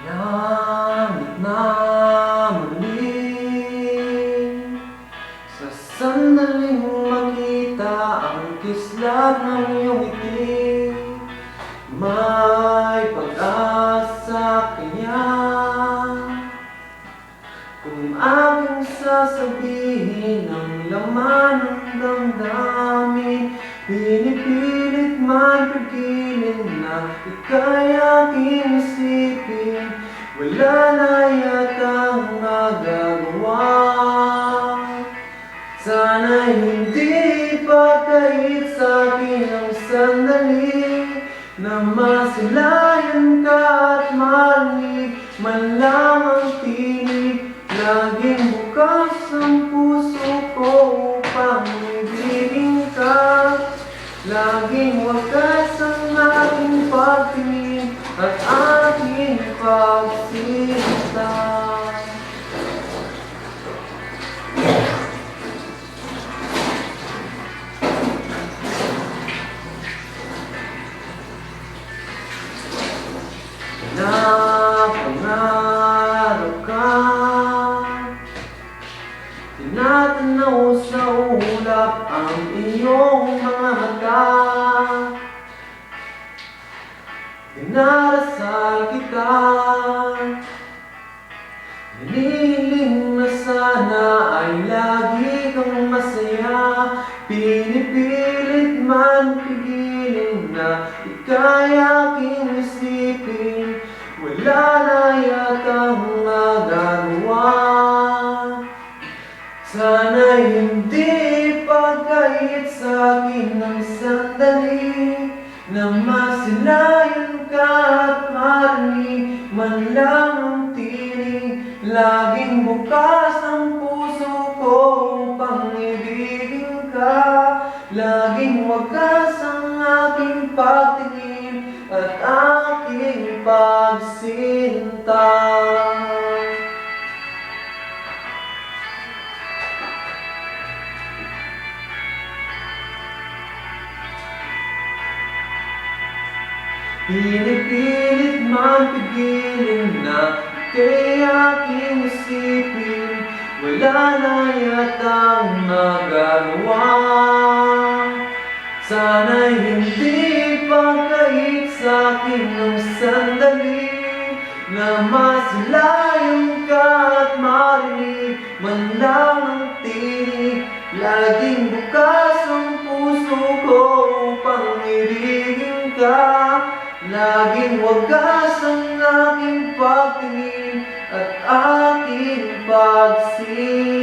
Langit na muli, sa sandaling makita ang kislap ng iyong ngiti. May pag-asa kaya kung aking sasabihin ang laman ng damdamin. Pinipilit man pagilin na ika'y aking isipin, wala na yatang magagawa. Sana'y hindi pagkait sa'kin ang sandali na masilayan ka at marinig man lang ang tinig. Laging bukas ang puso ko upang ibigin ka. Laging wagas ang aking pagtingin at aking pagsinta. Napangarap ka, tinatanaw sa ulap ang iyong mga mata. Dinarasal kita, hinihiling na sana ay lagi kang masaya. Pinipilit man pigilin na ika'y aking isipin, wala na yatang magagawa. Sana'y hindi pagkait sa'kin ang sandali na masilayan ka at marinig man lang ang tinig. Laging bukas ang puso ko upang ibigin ka. Laging wagas ang aking pagtingin at aking pagsinta. Pinipilit man pigilin na ika'y aking isipin, wala na yatang magagawa. Sana'y hindi pagkait sa'kin ng sandali na masilayan ka at marinig man lang ang tinig. Laging bukas ang puso ko upang ibigin ka. Laging wagas ang aking pagtingin at aking pagsinta.